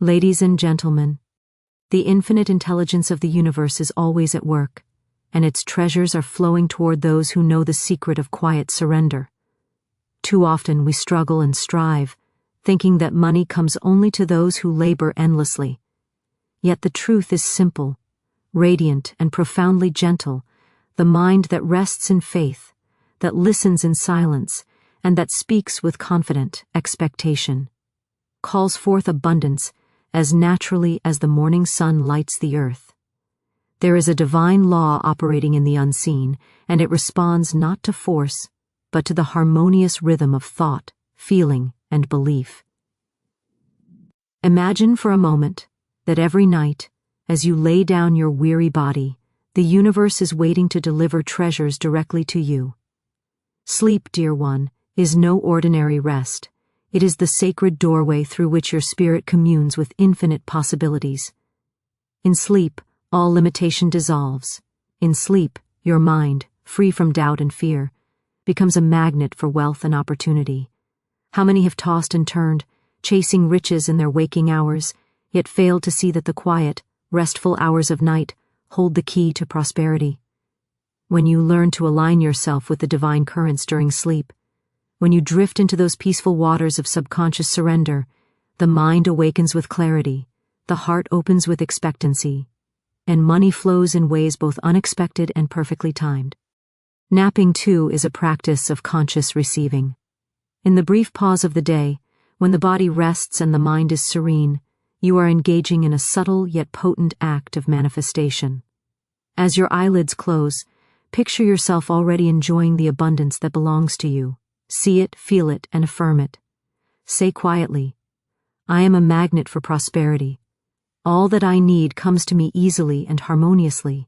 Ladies and gentlemen, the infinite intelligence of the universe is always at work, and its treasures are flowing toward those who know the secret of quiet surrender. Too often we struggle and strive, thinking that money comes only to those who labor endlessly. Yet the truth is simple, radiant, and profoundly gentle, the mind that rests in faith, that listens in silence, and that speaks with confident expectation, calls forth abundance as naturally as the morning sun lights the earth. There is a divine law operating in the unseen, and it responds not to force, but to the harmonious rhythm of thought, feeling, and belief. Imagine for a moment that every night, as you lay down your weary body, the universe is waiting to deliver treasures directly to you. Sleep, dear one, is no ordinary rest. It is the sacred doorway through which your spirit communes with infinite possibilities. In sleep, all limitation dissolves. In sleep, your mind, free from doubt and fear, becomes a magnet for wealth and opportunity. How many have tossed and turned, chasing riches in their waking hours, yet failed to see that the quiet, restful hours of night hold the key to prosperity? When you learn to align yourself with the divine currents during sleep, when you drift into those peaceful waters of subconscious surrender, the mind awakens with clarity, the heart opens with expectancy, and money flows in ways both unexpected and perfectly timed. Napping, too, is a practice of conscious receiving. In the brief pause of the day, when the body rests and the mind is serene, you are engaging in a subtle yet potent act of manifestation. As your eyelids close, picture yourself already enjoying the abundance that belongs to you. See it, feel it, and affirm it. Say quietly, I am a magnet for prosperity. All that I need comes to me easily and harmoniously.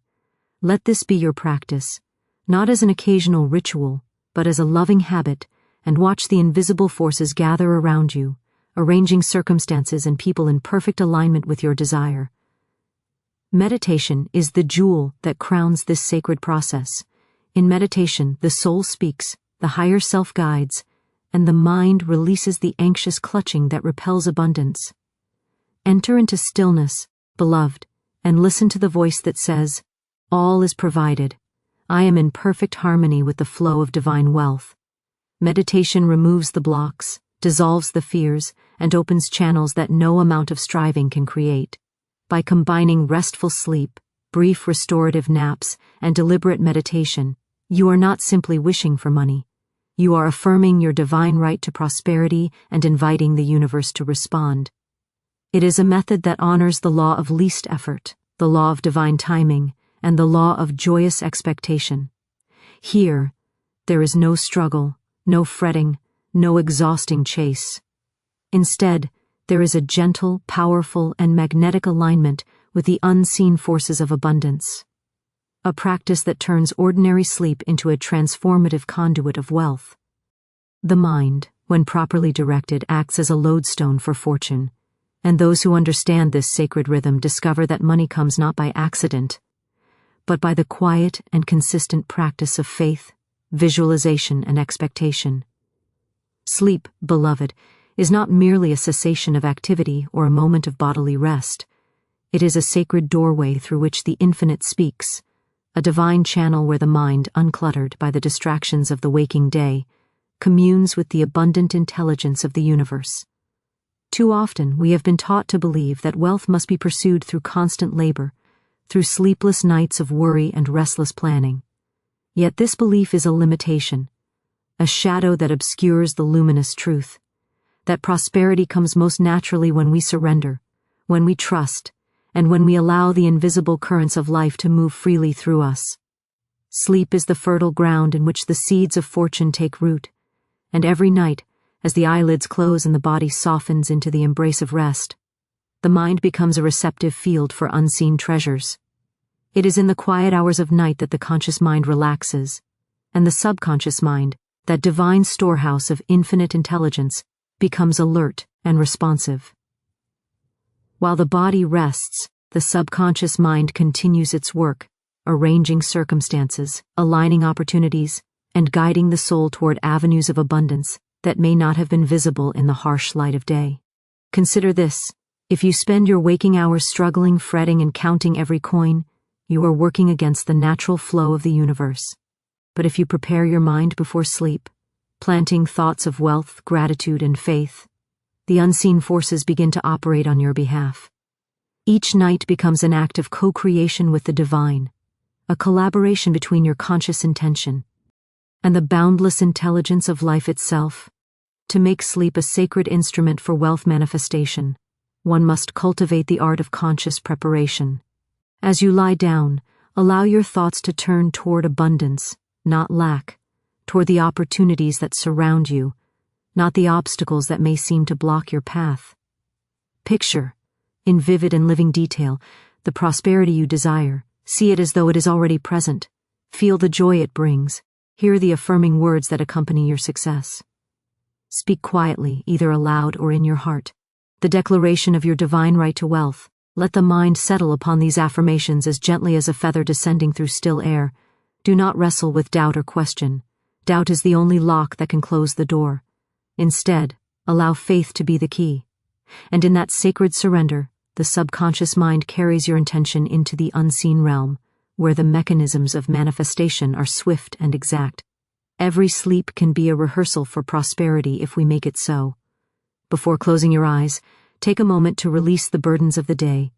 Let this be your practice, not as an occasional ritual, but as a loving habit, and watch the invisible forces gather around you, arranging circumstances and people in perfect alignment with your desire. Meditation is the jewel that crowns this sacred process. In meditation, the soul speaks, the higher self guides, and the mind releases the anxious clutching that repels abundance. Enter into stillness, beloved, and listen to the voice that says, all is provided. I am in perfect harmony with the flow of divine wealth. Meditation removes the blocks, dissolves the fears, and opens channels that no amount of striving can create. By combining restful sleep, brief restorative naps, and deliberate meditation, you are not simply wishing for money. You are affirming your divine right to prosperity and inviting the universe to respond. It is a method that honors the law of least effort, the law of divine timing, and the law of joyous expectation. Here, there is no struggle, no fretting, no exhausting chase. Instead, there is a gentle, powerful, and magnetic alignment with the unseen forces of abundance. A practice that turns ordinary sleep into a transformative conduit of wealth. The mind, when properly directed, acts as a lodestone for fortune, and those who understand this sacred rhythm discover that money comes not by accident, but by the quiet and consistent practice of faith, visualization, and expectation. Sleep, beloved, is not merely a cessation of activity or a moment of bodily rest. It is a sacred doorway through which the infinite speaks, a divine channel where the mind, uncluttered by the distractions of the waking day, communes with the abundant intelligence of the universe. Too often we have been taught to believe that wealth must be pursued through constant labor, through sleepless nights of worry and restless planning. Yet this belief is a limitation, a shadow that obscures the luminous truth, that prosperity comes most naturally when we surrender, when we trust, and when we allow the invisible currents of life to move freely through us. Sleep is the fertile ground in which the seeds of fortune take root, and every night, as the eyelids close and the body softens into the embrace of rest, the mind becomes a receptive field for unseen treasures. It is in the quiet hours of night that the conscious mind relaxes, and the subconscious mind, that divine storehouse of infinite intelligence, becomes alert and responsive. While the body rests, the subconscious mind continues its work, arranging circumstances, aligning opportunities, and guiding the soul toward avenues of abundance that may not have been visible in the harsh light of day. Consider this: If you spend your waking hours struggling, fretting, and counting every coin, you are working against the natural flow of the universe. But if you prepare your mind before sleep, planting thoughts of wealth, gratitude, and faith, the unseen forces begin to operate on your behalf. Each night becomes an act of co-creation with the divine, a collaboration between your conscious intention and the boundless intelligence of life itself. To make sleep a sacred instrument for wealth manifestation, one must cultivate the art of conscious preparation. As you lie down, allow your thoughts to turn toward abundance, not lack, toward the opportunities that surround you, not the obstacles that may seem to block your path. Picture, in vivid and living detail, the prosperity you desire. See it as though it is already present. Feel the joy it brings. Hear the affirming words that accompany your success. Speak quietly, either aloud or in your heart, the declaration of your divine right to wealth. Let the mind settle upon these affirmations as gently as a feather descending through still air. Do not wrestle with doubt or question. Doubt is the only lock that can close the door. Instead, allow faith to be the key. And in that sacred surrender, the subconscious mind carries your intention into the unseen realm, where the mechanisms of manifestation are swift and exact. Every sleep can be a rehearsal for prosperity if we make it so. Before closing your eyes, take a moment to release the burdens of the day.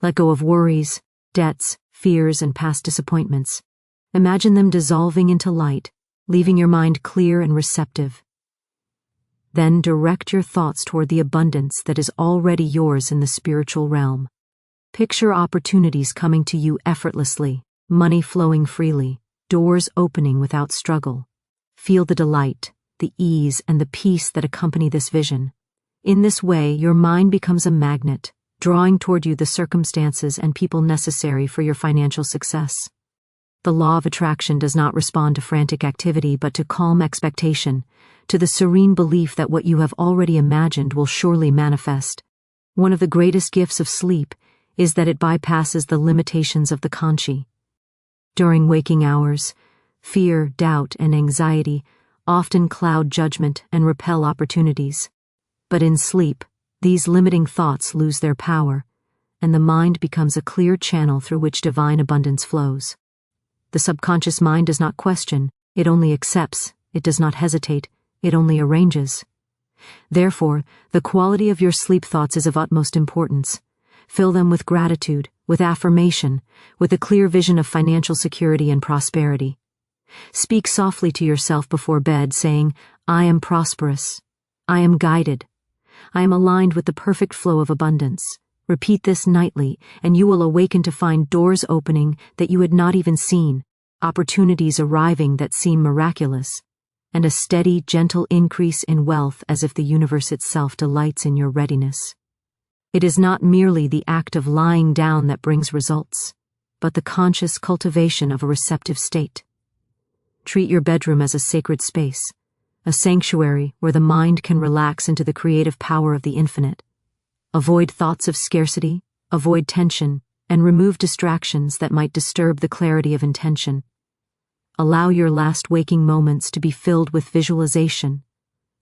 Let go of worries, debts, fears, and past disappointments. Imagine them dissolving into light, leaving your mind clear and receptive. Then direct your thoughts toward the abundance that is already yours in the spiritual realm. Picture opportunities coming to you effortlessly, money flowing freely, doors opening without struggle. Feel the delight, the ease, and the peace that accompany this vision. In this way, your mind becomes a magnet, drawing toward you the circumstances and people necessary for your financial success. The law of attraction does not respond to frantic activity but to calm expectation, to the serene belief that what you have already imagined will surely manifest. One of the greatest gifts of sleep is that it bypasses the limitations of the consci. During waking hours, fear, doubt, and anxiety often cloud judgment and repel opportunities. But in sleep, these limiting thoughts lose their power, and the mind becomes a clear channel through which divine abundance flows. The subconscious mind does not question, it only accepts, it does not hesitate, it only arranges. Therefore, the quality of your sleep thoughts is of utmost importance. Fill them with gratitude, with affirmation, with a clear vision of financial security and prosperity. Speak softly to yourself before bed, saying, I am prosperous. I am guided. I am aligned with the perfect flow of abundance. Repeat this nightly, and you will awaken to find doors opening that you had not even seen, opportunities arriving that seem miraculous, and a steady, gentle increase in wealth as if the universe itself delights in your readiness. It is not merely the act of lying down that brings results, but the conscious cultivation of a receptive state. Treat your bedroom as a sacred space, a sanctuary where the mind can relax into the creative power of the infinite. Avoid thoughts of scarcity, avoid tension, and remove distractions that might disturb the clarity of intention. Allow your last waking moments to be filled with visualization,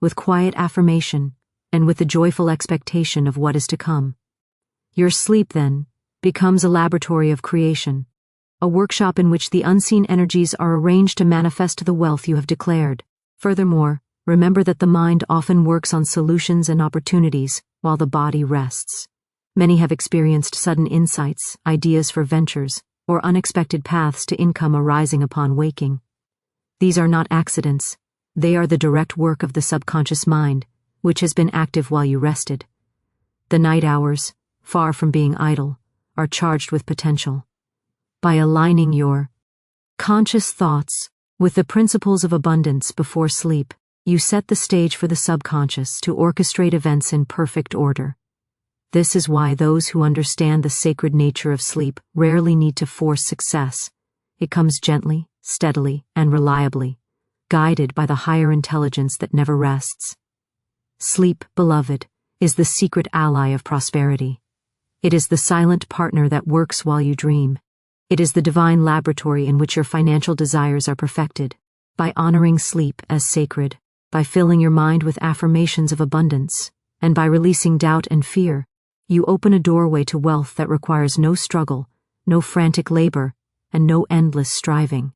with quiet affirmation, and with the joyful expectation of what is to come. Your sleep, then, becomes a laboratory of creation, a workshop in which the unseen energies are arranged to manifest the wealth you have declared. Furthermore, remember that the mind often works on solutions and opportunities while the body rests. Many have experienced sudden insights, ideas for ventures, or unexpected paths to income arising upon waking. These are not accidents. They are the direct work of the subconscious mind, which has been active while you rested. The night hours, far from being idle, are charged with potential. By aligning your conscious thoughts with the principles of abundance before sleep, you set the stage for the subconscious to orchestrate events in perfect order. This is why those who understand the sacred nature of sleep rarely need to force success. It comes gently, steadily, and reliably, guided by the higher intelligence that never rests. Sleep, beloved, is the secret ally of prosperity. It is the silent partner that works while you dream. It is the divine laboratory in which your financial desires are perfected. By honoring sleep as sacred, by filling your mind with affirmations of abundance, and by releasing doubt and fear, You open a doorway to wealth that requires no struggle, no frantic labor, and no endless striving.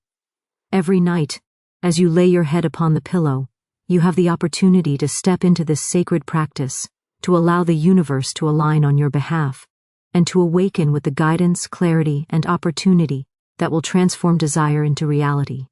Every night, as you lay your head upon the pillow, you have the opportunity to step into this sacred practice, to allow the universe to align on your behalf, and to awaken with the guidance, clarity, and opportunity that will transform desire into reality.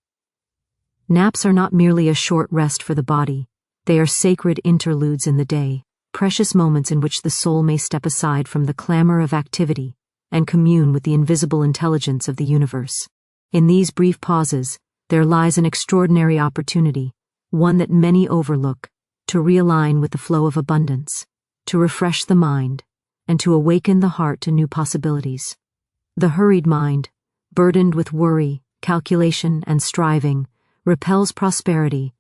Naps are not merely a short rest for the body, they are sacred interludes in the day, precious moments in which the soul may step aside from the clamor of activity and commune with the invisible intelligence of the universe. In these brief pauses, there lies an extraordinary opportunity, one that many overlook, to realign with the flow of abundance, to refresh the mind, and to awaken the heart to new possibilities. The hurried mind, burdened with worry, calculation, and striving, repels prosperity,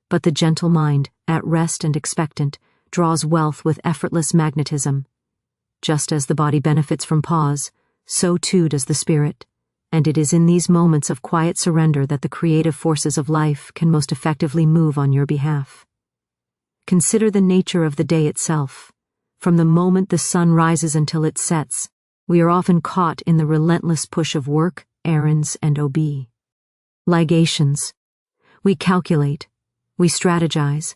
but the gentle mind, at rest and expectant, draws wealth with effortless magnetism. Just as the body benefits from pause, so too does the spirit, and it is in these moments of quiet surrender that the creative forces of life can most effectively move on your behalf. Consider the nature of the day itself. From the moment the sun rises until it sets, we are often caught in the relentless push of work, errands, and obligations. We calculate, we strategize,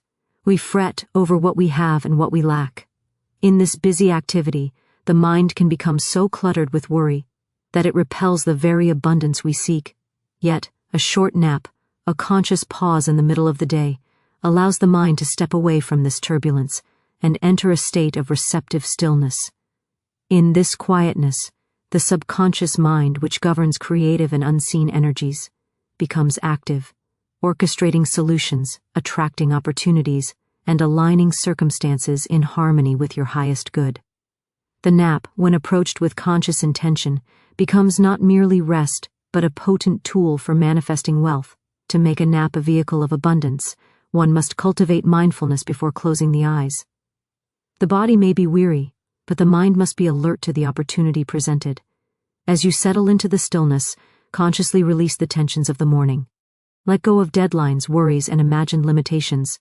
we fret over what we have and what we lack. In this busy activity, the mind can become so cluttered with worry that it repels the very abundance we seek. Yet, a short nap, a conscious pause in the middle of the day, allows the mind to step away from this turbulence and enter a state of receptive stillness. In this quietness, the subconscious mind, which governs creative and unseen energies, becomes active, orchestrating solutions, attracting opportunities, and aligning circumstances in harmony with your highest good. The nap, when approached with conscious intention, becomes not merely rest, but a potent tool for manifesting wealth. To make a nap a vehicle of abundance, one must cultivate mindfulness before closing the eyes. The body may be weary, but the mind must be alert to the opportunity presented. As you settle into the stillness, consciously release the tensions of the morning. Let go of deadlines, worries, and imagined limitations.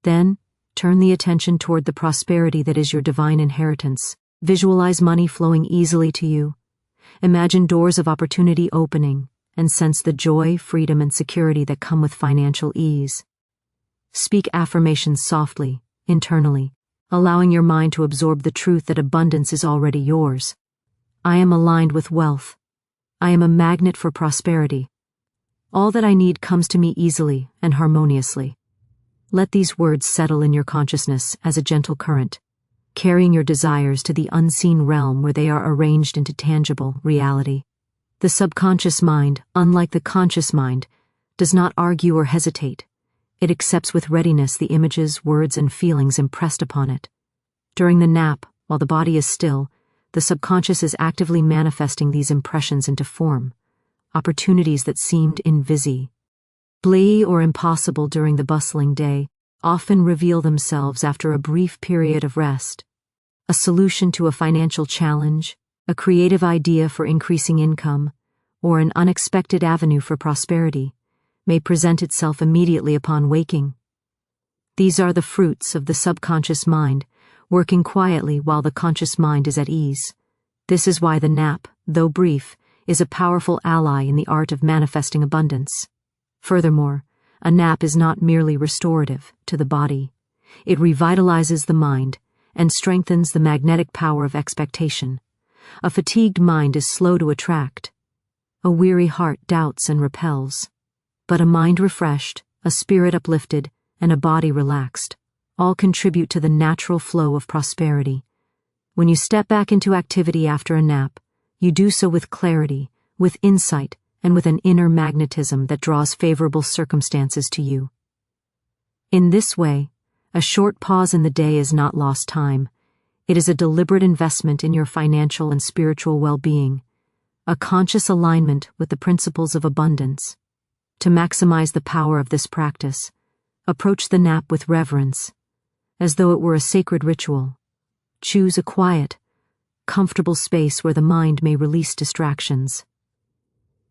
Then, turn the attention toward the prosperity that is your divine inheritance. Visualize money flowing easily to you. Imagine doors of opportunity opening, and sense the joy, freedom, and security that come with financial ease. Speak affirmations softly, internally, allowing your mind to absorb the truth that abundance is already yours. I am aligned with wealth. I am a magnet for prosperity. All that I need comes to me easily and harmoniously. Let these words settle in your consciousness as a gentle current, carrying your desires to the unseen realm where they are arranged into tangible reality. The subconscious mind, unlike the conscious mind, does not argue or hesitate. It accepts with readiness the images, words, and feelings impressed upon it. During the nap, while the body is still, the subconscious is actively manifesting these impressions into form, opportunities that seemed invisible or impossible during the bustling day often reveal themselves after a brief period of rest. A solution to a financial challenge, a creative idea for increasing income, or an unexpected avenue for prosperity may present itself immediately upon waking. These are the fruits of the subconscious mind, working quietly while the conscious mind is at ease. This is why the nap, though brief, is a powerful ally in the art of manifesting abundance. Furthermore, a nap is not merely restorative to the body. It revitalizes the mind and strengthens the magnetic power of expectation. A fatigued mind is slow to attract. A weary heart doubts and repels. But a mind refreshed, a spirit uplifted, and a body relaxed all contribute to the natural flow of prosperity. When you step back into activity after a nap, you do so with clarity, with insight, and with an inner magnetism that draws favorable circumstances to you. In this way, a short pause in the day is not lost time. It is a deliberate investment in your financial and spiritual well-being, a conscious alignment with the principles of abundance. To maximize the power of this practice, approach the nap with reverence, as though it were a sacred ritual. Choose a quiet, comfortable space where the mind may release distractions.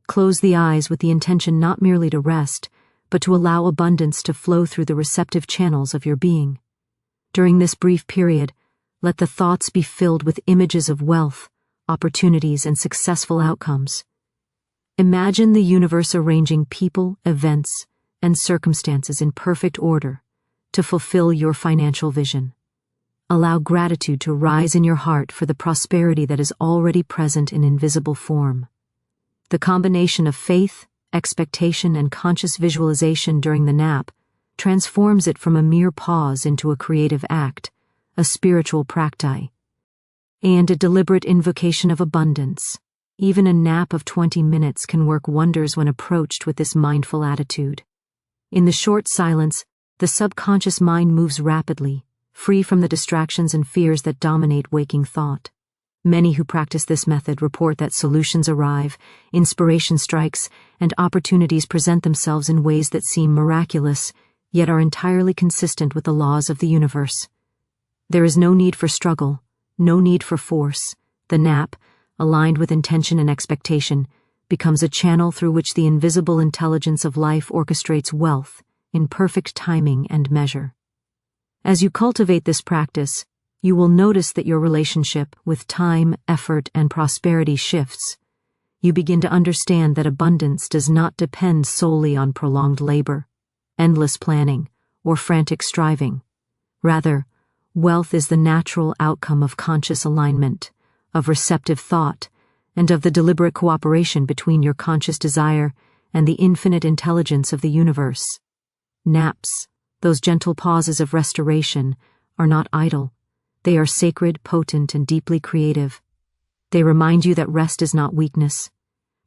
Close the eyes with the intention not merely to rest, but to allow abundance to flow through the receptive channels of your being. During this brief period, Let the thoughts be filled with images of wealth, opportunities, and successful outcomes. Imagine the universe arranging people, events, and circumstances in perfect order to fulfill your financial vision. Allow gratitude to rise in your heart for the prosperity that is already present in invisible form. The combination of faith, expectation, and conscious visualization during the nap transforms it from a mere pause into a creative act, a spiritual practice, and a deliberate invocation of abundance. Even a nap of 20 minutes can work wonders when approached with this mindful attitude. In the short silence, the subconscious mind moves rapidly, free from the distractions and fears that dominate waking thought. Many who practice this method report that solutions arrive, inspiration strikes, and opportunities present themselves in ways that seem miraculous, yet are entirely consistent with the laws of the universe. There is no need for struggle, no need for force. The nap, aligned with intention and expectation, becomes a channel through which the invisible intelligence of life orchestrates wealth in perfect timing and measure. As you cultivate this practice, you will notice that your relationship with time, effort, and prosperity shifts. You begin to understand that abundance does not depend solely on prolonged labor, endless planning, or frantic striving. Rather, wealth is the natural outcome of conscious alignment, of receptive thought, and of the deliberate cooperation between your conscious desire and the infinite intelligence of the universe. Naps, those gentle pauses of restoration, are not idle. They are sacred, potent, and deeply creative. They remind you that rest is not weakness,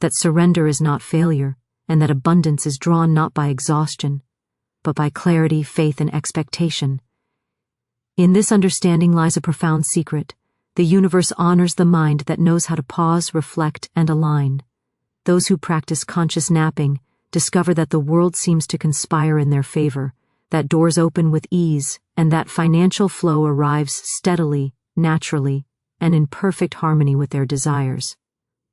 that surrender is not failure, and that abundance is drawn not by exhaustion, but by clarity, faith, and expectation. In this understanding lies a profound secret. The universe honors the mind that knows how to pause, reflect, and align. Those who practice conscious napping discover that the world seems to conspire in their favor, that doors open with ease, and that financial flow arrives steadily, naturally, and in perfect harmony with their desires.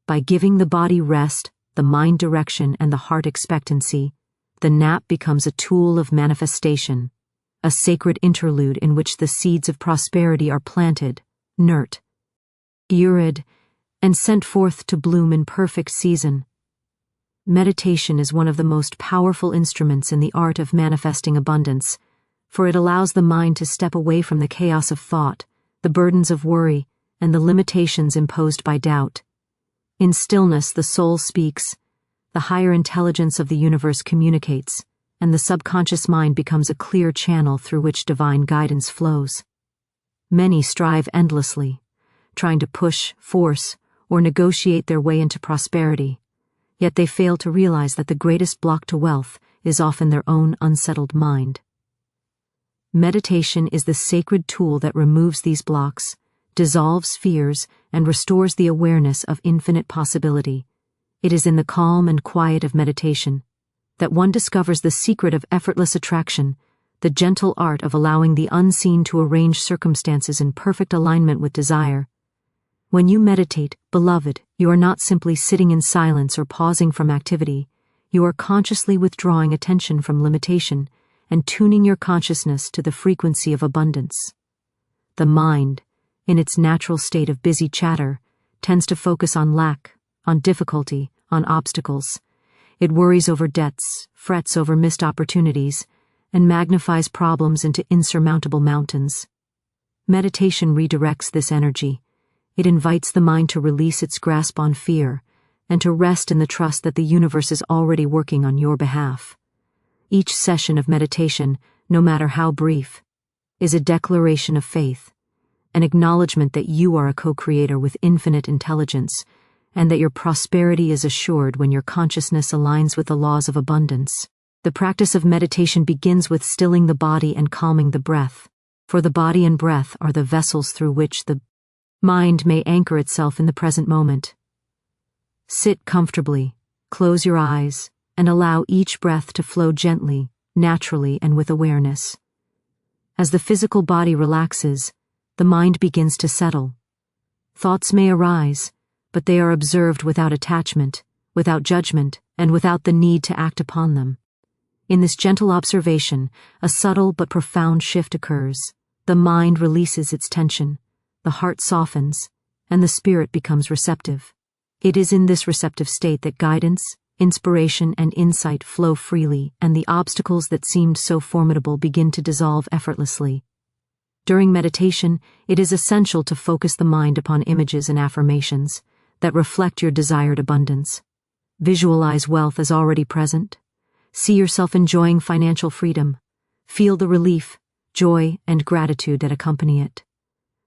By giving the body rest, the mind direction, and the heart expectancy, the nap becomes a tool of manifestation, a sacred interlude in which the seeds of prosperity are planted, nurtured, and sent forth to bloom in perfect season. Meditation is one of the most powerful instruments in the art of manifesting abundance, for it allows the mind to step away from the chaos of thought, the burdens of worry, and the limitations imposed by doubt. In stillness, the soul speaks, the higher intelligence of the universe communicates, and the subconscious mind becomes a clear channel through which divine guidance flows. Many strive endlessly, trying to push, force, or negotiate their way into prosperity, yet they fail to realize that the greatest block to wealth is often their own unsettled mind. Meditation is the sacred tool that removes these blocks, dissolves fears, and restores the awareness of infinite possibility. It is in the calm and quiet of meditation that one discovers the secret of effortless attraction, the gentle art of allowing the unseen to arrange circumstances in perfect alignment with desire. When you meditate, beloved, you are not simply sitting in silence or pausing from activity. You are consciously withdrawing attention from limitation and tuning your consciousness to the frequency of abundance. The mind, in its natural state of busy chatter, tends to focus on lack, on difficulty, on obstacles. It worries over debts, frets over missed opportunities, and magnifies problems into insurmountable mountains. Meditation redirects this energy. It invites the mind to release its grasp on fear and to rest in the trust that the universe is already working on your behalf. Each session of meditation, no matter how brief, is a declaration of faith, an acknowledgement that you are a co-creator with infinite intelligence, and that your prosperity is assured when your consciousness aligns with the laws of abundance. The practice of meditation begins with stilling the body and calming the breath, for the body and breath are the vessels through which the mind may anchor itself in the present moment. Sit comfortably, close your eyes, and allow each breath to flow gently, naturally, and with awareness. As the physical body relaxes, the mind begins to settle. Thoughts may arise, but they are observed without attachment, without judgment, and without the need to act upon them. In this gentle observation, a subtle but profound shift occurs. The mind releases its tension, the heart softens, and the spirit becomes receptive. It is in this receptive state that guidance, inspiration, and insight flow freely, and the obstacles that seemed so formidable begin to dissolve effortlessly. During meditation, it is essential to focus the mind upon images and affirmations that reflect your desired abundance. Visualize wealth as already present. See yourself enjoying financial freedom. Feel the relief, joy, and gratitude that accompany it.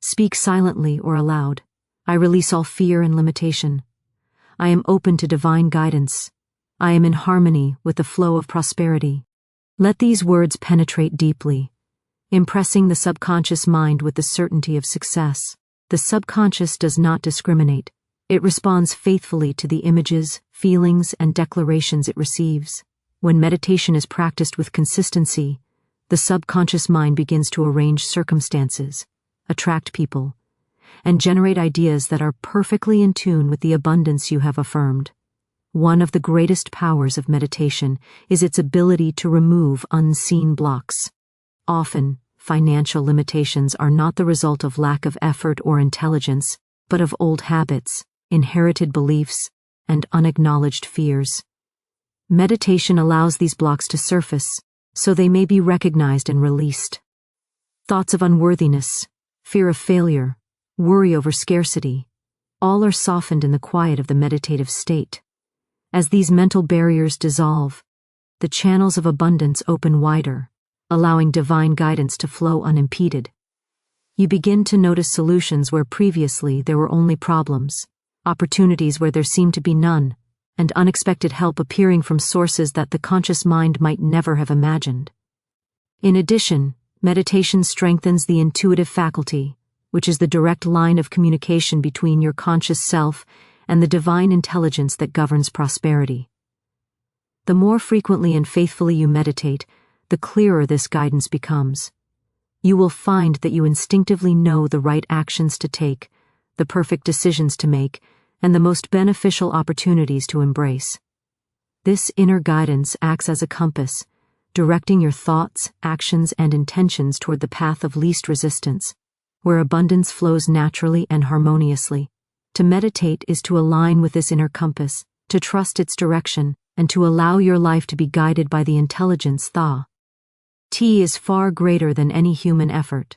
Speak silently or aloud. I release all fear and limitation. I am open to divine guidance. I am in harmony with the flow of prosperity. Let these words penetrate deeply, impressing the subconscious mind with the certainty of success. The subconscious does not discriminate. It responds faithfully to the images, feelings, and declarations it receives. When meditation is practiced with consistency, the subconscious mind begins to arrange circumstances, attract people, and generate ideas that are perfectly in tune with the abundance you have affirmed. One of the greatest powers of meditation is its ability to remove unseen blocks. Often, financial limitations are not the result of lack of effort or intelligence, but of old habits, inherited beliefs, and unacknowledged fears. Meditation allows these blocks to surface, so they may be recognized and released. Thoughts of unworthiness, fear of failure, worry over scarcity, all are softened in the quiet of the meditative state. As these mental barriers dissolve, the channels of abundance open wider, allowing divine guidance to flow unimpeded. You begin to notice solutions where previously there were only problems, opportunities where there seemed to be none, and unexpected help appearing from sources that the conscious mind might never have imagined. In addition, meditation strengthens the intuitive faculty, which is the direct line of communication between your conscious self and the divine intelligence that governs prosperity. The more frequently and faithfully you meditate, the clearer this guidance becomes. You will find that you instinctively know the right actions to take, the perfect decisions to make, and the most beneficial opportunities to embrace. This inner guidance acts as a compass, directing your thoughts, actions, and intentions toward the path of least resistance, where abundance flows naturally and harmoniously. To meditate is to align with this inner compass, to trust its direction, and to allow your life to be guided by the intelligence Tha. T is far greater than any human effort.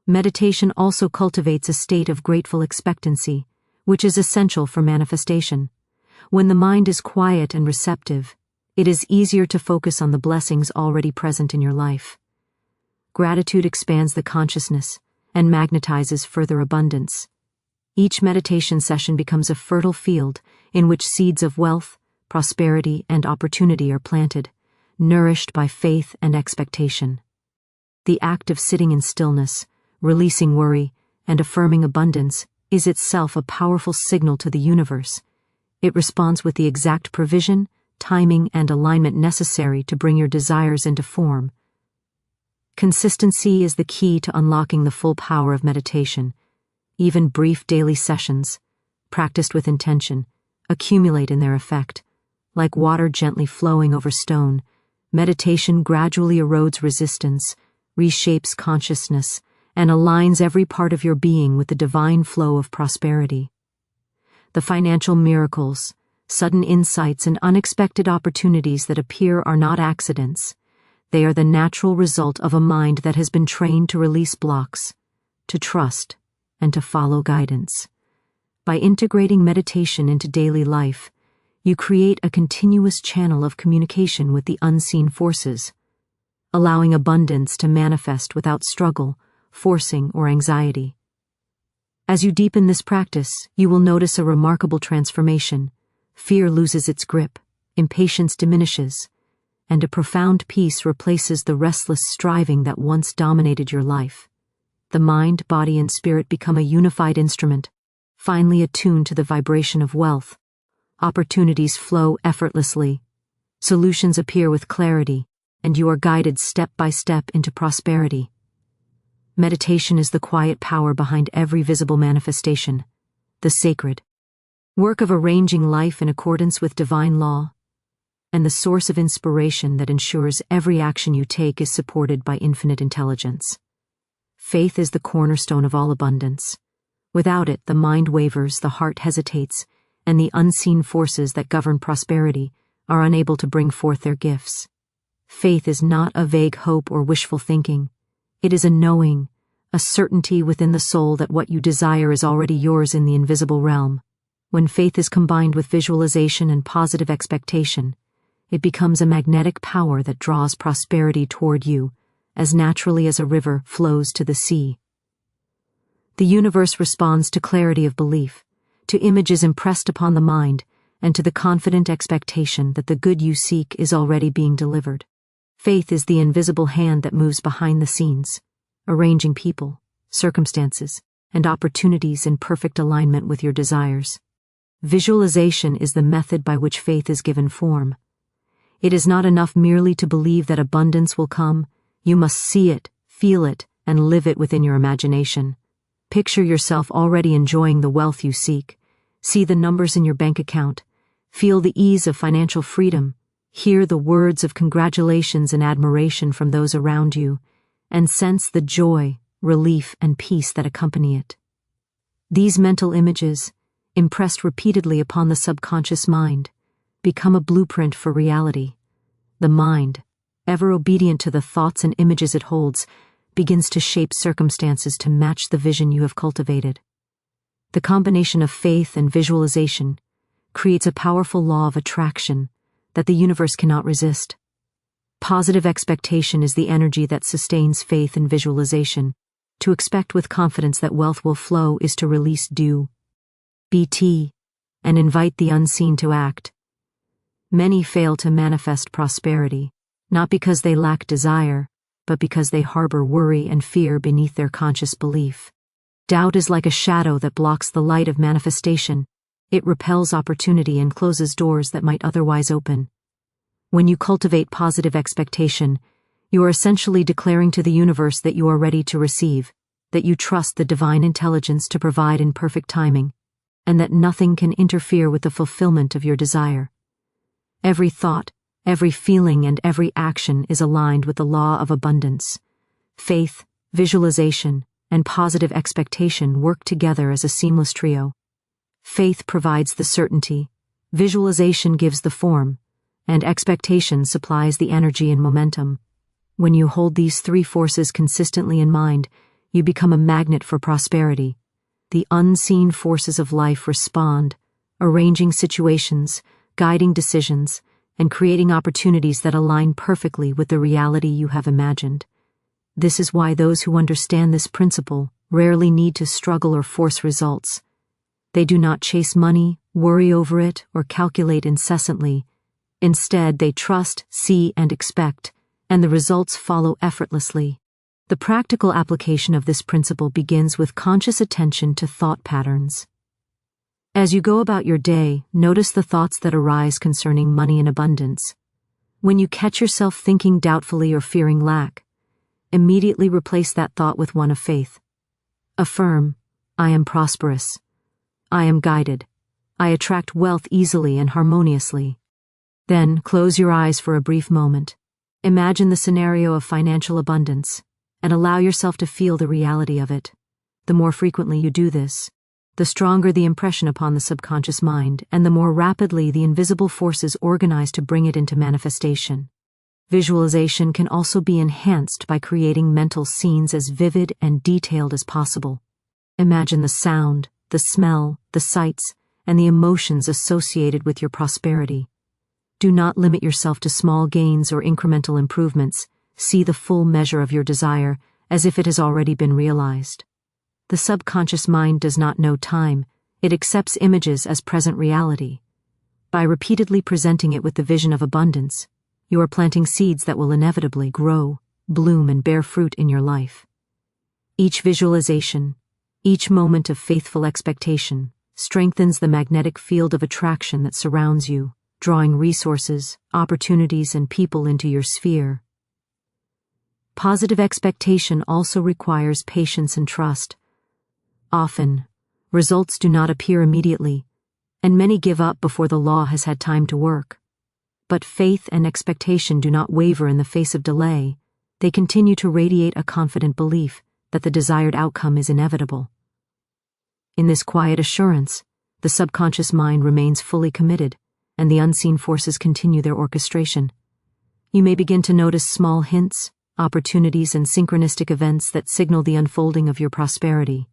Meditation also cultivates a state of grateful expectancy, which is essential for manifestation. When the mind is quiet and receptive, it is easier to focus on the blessings already present in your life. Gratitude expands the consciousness and magnetizes further abundance. Each meditation session becomes a fertile field in which seeds of wealth, prosperity, and opportunity are planted, nourished by faith and expectation. The act of sitting in stillness, releasing worry, and affirming abundance is itself a powerful signal to the universe. It responds with the exact provision, timing, and alignment necessary to bring your desires into form. Consistency is the key to unlocking the full power of meditation. Even brief daily sessions, practiced with intention, accumulate in their effect. Like water gently flowing over stone, meditation gradually erodes resistance, reshapes consciousness, and aligns every part of your being with the divine flow of prosperity. The financial miracles, sudden insights, and unexpected opportunities that appear are not accidents. They are the natural result of a mind that has been trained to release blocks, to trust, and to follow guidance. By integrating meditation into daily life, you create a continuous channel of communication with the unseen forces, allowing abundance to manifest without struggle, forcing, or anxiety. As you deepen this practice, you will notice a remarkable transformation. Fear loses its grip, impatience diminishes, and a profound peace replaces the restless striving that once dominated your life. The mind, body, and spirit become a unified instrument, finely attuned to the vibration of wealth. Opportunities flow effortlessly. Solutions appear with clarity, and you are guided step by step into prosperity. Meditation is the quiet power behind every visible manifestation, the sacred work of arranging life in accordance with divine law, and the source of inspiration that ensures every action you take is supported by infinite intelligence. Faith is the cornerstone of all abundance. Without it, the mind wavers, the heart hesitates, and the unseen forces that govern prosperity are unable to bring forth their gifts. Faith is not a vague hope or wishful thinking. It is a knowing, a certainty within the soul that what you desire is already yours in the invisible realm. When faith is combined with visualization and positive expectation, it becomes a magnetic power that draws prosperity toward you as naturally as a river flows to the sea. The universe responds to clarity of belief, to images impressed upon the mind, and to the confident expectation that the good you seek is already being delivered. Faith is the invisible hand that moves behind the scenes, arranging people, circumstances, and opportunities in perfect alignment with your desires. Visualization is the method by which faith is given form. It is not enough merely to believe that abundance will come. You must see it, feel it, and live it within your imagination. Picture yourself already enjoying the wealth you seek. See the numbers in your bank account. Feel the ease of financial freedom. Hear the words of congratulations and admiration from those around you, and sense the joy, relief, and peace that accompany it. These mental images, impressed repeatedly upon the subconscious mind, become a blueprint for reality. The mind, ever obedient to the thoughts and images it holds, begins to shape circumstances to match the vision you have cultivated. The combination of faith and visualization creates a powerful law of attraction that the universe cannot resist. Positive expectation is the energy that sustains faith and visualization. To expect with confidence that wealth will flow is to release due BT and invite the unseen to act. Many fail to manifest prosperity, not because they lack desire, but because they harbor worry and fear beneath their conscious belief. Doubt is like a shadow that blocks the light of manifestation. It repels opportunity and closes doors that might otherwise open. When you cultivate positive expectation, you are essentially declaring to the universe that you are ready to receive, that you trust the divine intelligence to provide in perfect timing, and that nothing can interfere with the fulfillment of your desire. Every thought, every feeling, and every action is aligned with the law of abundance. Faith, visualization, and positive expectation work together as a seamless trio. Faith provides the certainty, visualization gives the form, and expectation supplies the energy and momentum. When you hold these three forces consistently in mind, you become a magnet for prosperity. The unseen forces of life respond, arranging situations, guiding decisions, and creating opportunities that align perfectly with the reality you have imagined. This is why those who understand this principle rarely need to struggle or force results. They do not chase money, worry over it, or calculate incessantly. Instead, they trust, see, and expect, and the results follow effortlessly. The practical application of this principle begins with conscious attention to thought patterns. As you go about your day, notice the thoughts that arise concerning money and abundance. When you catch yourself thinking doubtfully or fearing lack, immediately replace that thought with one of faith. Affirm, I am prosperous. I am guided. I attract wealth easily and harmoniously. Then close your eyes for a brief moment. Imagine the scenario of financial abundance, and allow yourself to feel the reality of it. The more frequently you do this, the stronger the impression upon the subconscious mind, and the more rapidly the invisible forces organize to bring it into manifestation. Visualization can also be enhanced by creating mental scenes as vivid and detailed as possible. Imagine the sound, the smell, the sights, and the emotions associated with your prosperity. Do not limit yourself to small gains or incremental improvements. See the full measure of your desire as if it has already been realized. The subconscious mind does not know time. It accepts images as present reality. By repeatedly presenting it with the vision of abundance, you are planting seeds that will inevitably grow, bloom, and bear fruit in your life. Each visualization, each moment of faithful expectation, strengthens the magnetic field of attraction that surrounds you, drawing resources, opportunities, and people into your sphere. Positive expectation also requires patience and trust. Often, results do not appear immediately, and many give up before the law has had time to work. But faith and expectation do not waver in the face of delay. They continue to radiate a confident belief that the desired outcome is inevitable. In this quiet assurance, the subconscious mind remains fully committed, and the unseen forces continue their orchestration. You may begin to notice small hints, opportunities, and synchronistic events that signal the unfolding of your prosperity.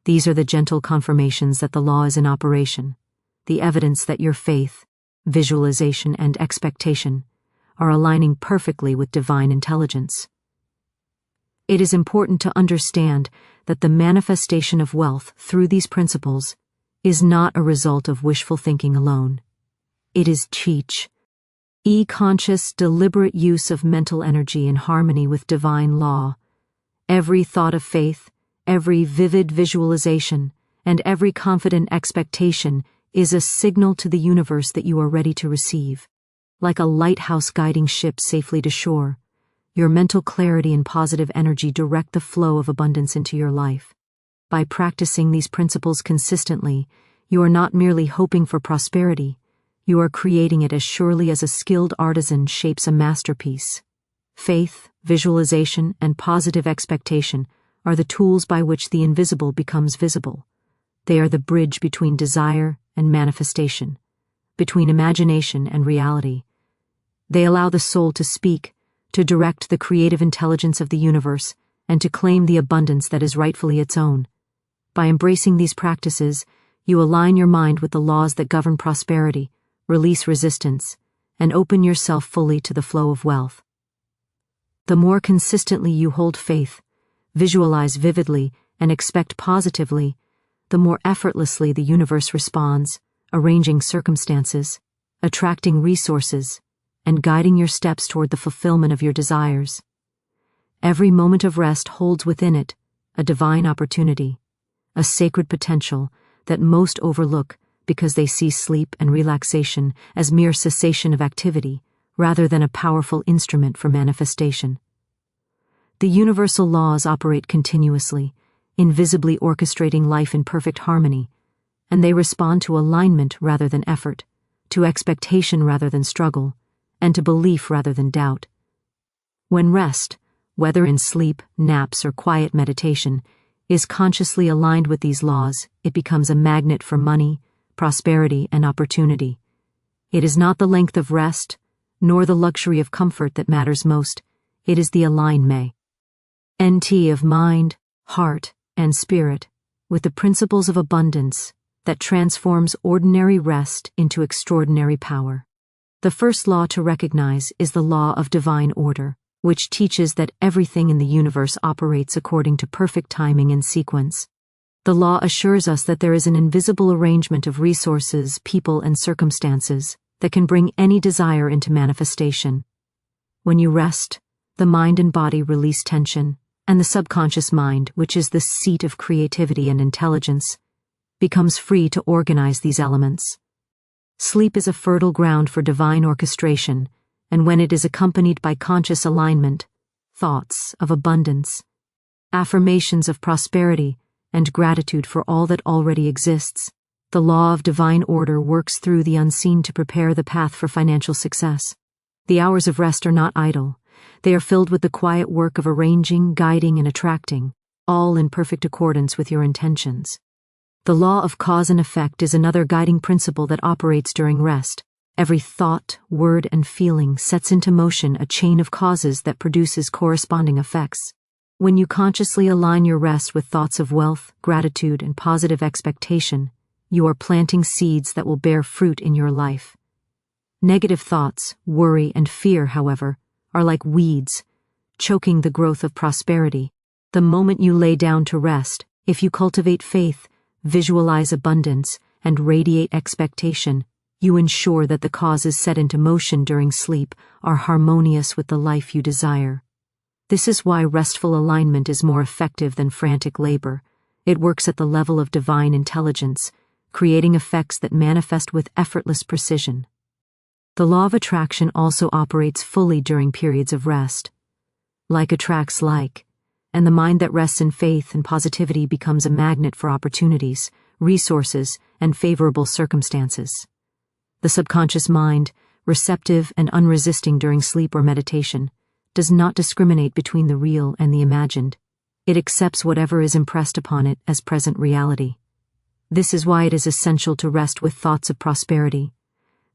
These are the gentle confirmations that the law is in operation, the evidence that your faith, visualization, and expectation are aligning perfectly with divine intelligence. It is important to understand that the manifestation of wealth through these principles is not a result of wishful thinking alone. It is conscious, deliberate use of mental energy in harmony with divine law. Every thought of faith, every vivid visualization, and every confident expectation is a signal to the universe that you are ready to receive. Like a lighthouse guiding ships safely to shore, your mental clarity and positive energy direct the flow of abundance into your life. By practicing these principles consistently, you are not merely hoping for prosperity, you are creating it as surely as a skilled artisan shapes a masterpiece. Faith, visualization, and positive expectation are the tools by which the invisible becomes visible. They are the bridge between desire and manifestation, between imagination and reality. They allow the soul to speak, to direct the creative intelligence of the universe, and to claim the abundance that is rightfully its own. By embracing these practices, you align your mind with the laws that govern prosperity, release resistance, and open yourself fully to the flow of wealth. The more consistently you hold faith, visualize vividly, and expect positively, the more effortlessly the universe responds, arranging circumstances, attracting resources, and guiding your steps toward the fulfillment of your desires. Every moment of rest holds within it a divine opportunity, a sacred potential that most overlook because they see sleep and relaxation as mere cessation of activity rather than a powerful instrument for manifestation. The universal laws operate continuously, invisibly orchestrating life in perfect harmony, and they respond to alignment rather than effort, to expectation rather than struggle, and to belief rather than doubt. When rest, whether in sleep, naps, or quiet meditation, is consciously aligned with these laws, it becomes a magnet for money, prosperity, and opportunity. It is not the length of rest, nor the luxury of comfort that matters most. It is the alignment of mind, heart, and spirit with the principles of abundance that transforms ordinary rest into extraordinary power. The first law to recognize is the law of divine order, which teaches that everything in the universe operates according to perfect timing and sequence. The law assures us that there is an invisible arrangement of resources, people, and circumstances that can bring any desire into manifestation. When you rest, the mind and body release tension, and the subconscious mind, which is the seat of creativity and intelligence, becomes free to organize these elements. Sleep is a fertile ground for divine orchestration, and when it is accompanied by conscious alignment, thoughts of abundance, affirmations of prosperity, and gratitude for all that already exists, the law of divine order works through the unseen to prepare the path for financial success. The hours of rest are not idle. They are filled with the quiet work of arranging, guiding, and attracting, all in perfect accordance with your intentions. The law of cause and effect is another guiding principle that operates during rest. Every thought, word, and feeling sets into motion a chain of causes that produces corresponding effects. When you consciously align your rest with thoughts of wealth, gratitude, and positive expectation, you are planting seeds that will bear fruit in your life. Negative thoughts, worry, and fear, however, are like weeds, choking the growth of prosperity. The moment you lay down to rest, if you cultivate faith, visualize abundance, and radiate expectation, you ensure that the causes set into motion during sleep are harmonious with the life you desire. This is why restful alignment is more effective than frantic labor. It works at the level of divine intelligence, creating effects that manifest with effortless precision. The law of attraction also operates fully during periods of rest. Like attracts like, and the mind that rests in faith and positivity becomes a magnet for opportunities, resources, and favorable circumstances. The subconscious mind, receptive and unresisting during sleep or meditation, does not discriminate between the real and the imagined. It accepts whatever is impressed upon it as present reality. This is why it is essential to rest with thoughts of prosperity,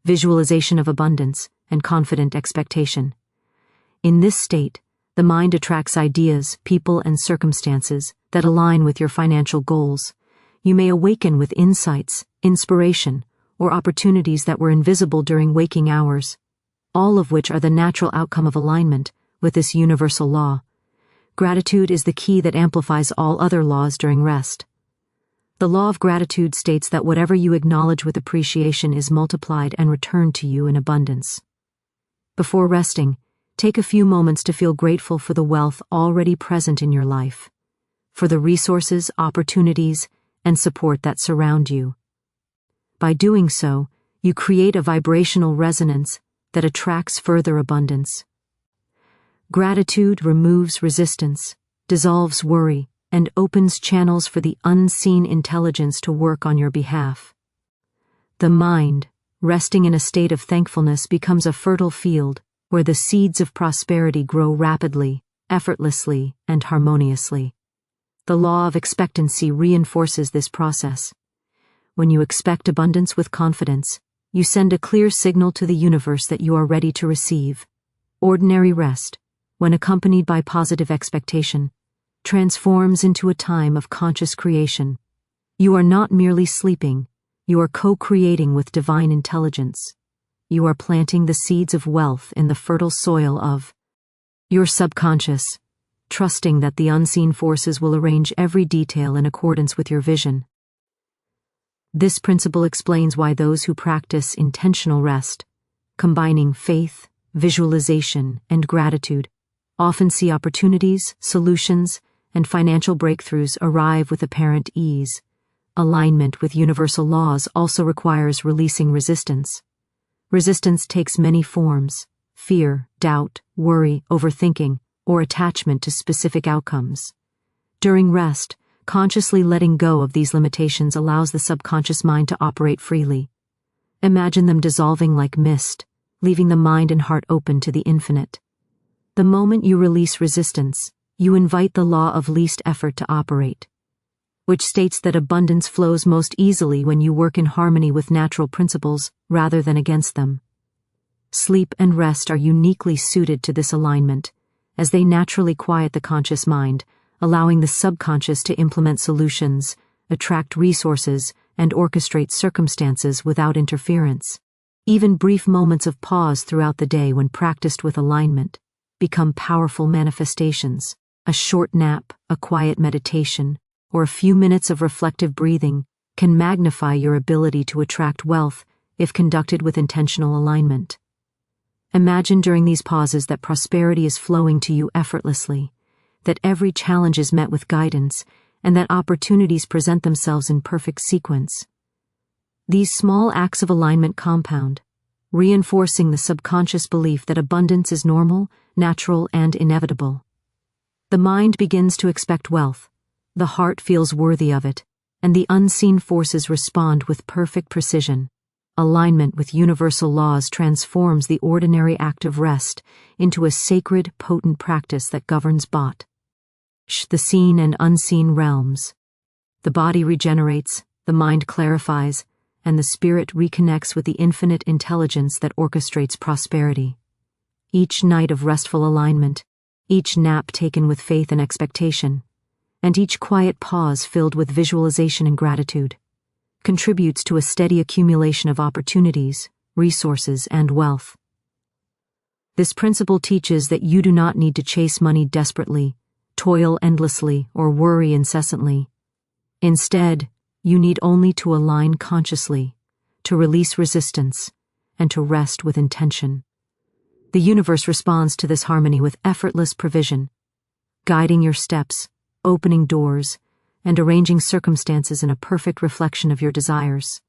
visualization of abundance, and confident expectation. In this state, the mind attracts ideas, people, and circumstances that align with your financial goals. You may awaken with insights, inspiration, or opportunities that were invisible during waking hours, all of which are the natural outcome of alignment with this universal law. Gratitude is the key that amplifies all other laws during rest. The law of gratitude states that whatever you acknowledge with appreciation is multiplied and returned to you in abundance. Before resting, take a few moments to feel grateful for the wealth already present in your life, for the resources, opportunities, and support that surround you. By doing so, you create a vibrational resonance that attracts further abundance. Gratitude removes resistance, dissolves worry, and opens channels for the unseen intelligence to work on your behalf. The mind, resting in a state of thankfulness, becomes a fertile field where the seeds of prosperity grow rapidly, effortlessly, and harmoniously. The law of expectancy reinforces this process. When you expect abundance with confidence, you send a clear signal to the universe that you are ready to receive. Ordinary rest, when accompanied by positive expectation, transforms into a time of conscious creation. You are not merely sleeping, you are co-creating with divine intelligence. You are planting the seeds of wealth in the fertile soil of your subconscious, trusting that the unseen forces will arrange every detail in accordance with your vision. This principle explains why those who practice intentional rest, combining faith, visualization, and gratitude, often see opportunities, solutions, and financial breakthroughs arrive with apparent ease. Alignment with universal laws also requires releasing resistance. Resistance takes many forms: fear, doubt, worry, overthinking, or attachment to specific outcomes. During rest, consciously letting go of these limitations allows the subconscious mind to operate freely. Imagine them dissolving like mist, leaving the mind and heart open to the infinite. The moment you release resistance, you invite the law of least effort to operate, which states that abundance flows most easily when you work in harmony with natural principles rather than against them. Sleep and rest are uniquely suited to this alignment, as they naturally quiet the conscious mind, allowing the subconscious to implement solutions, attract resources, and orchestrate circumstances without interference. Even brief moments of pause throughout the day, when practiced with alignment, become powerful manifestations. A short nap, a quiet meditation, or a few minutes of reflective breathing can magnify your ability to attract wealth if conducted with intentional alignment. Imagine during these pauses that prosperity is flowing to you effortlessly, that every challenge is met with guidance, and that opportunities present themselves in perfect sequence. These small acts of alignment compound, reinforcing the subconscious belief that abundance is normal, natural, and inevitable. The mind begins to expect wealth, the heart feels worthy of it, and the unseen forces respond with perfect precision. Alignment with universal laws transforms the ordinary act of rest into a sacred, potent practice that governs both the seen and unseen realms. The body regenerates, the mind clarifies, and the spirit reconnects with the infinite intelligence that orchestrates prosperity. Each night of restful alignment, each nap taken with faith and expectation, and each quiet pause filled with visualization and gratitude, contributes to a steady accumulation of opportunities, resources, and wealth. This principle teaches that you do not need to chase money desperately, toil endlessly, or worry incessantly. Instead, you need only to align consciously, to release resistance, and to rest with intention. The universe responds to this harmony with effortless provision, guiding your steps, opening doors, and arranging circumstances in a perfect reflection of your desires.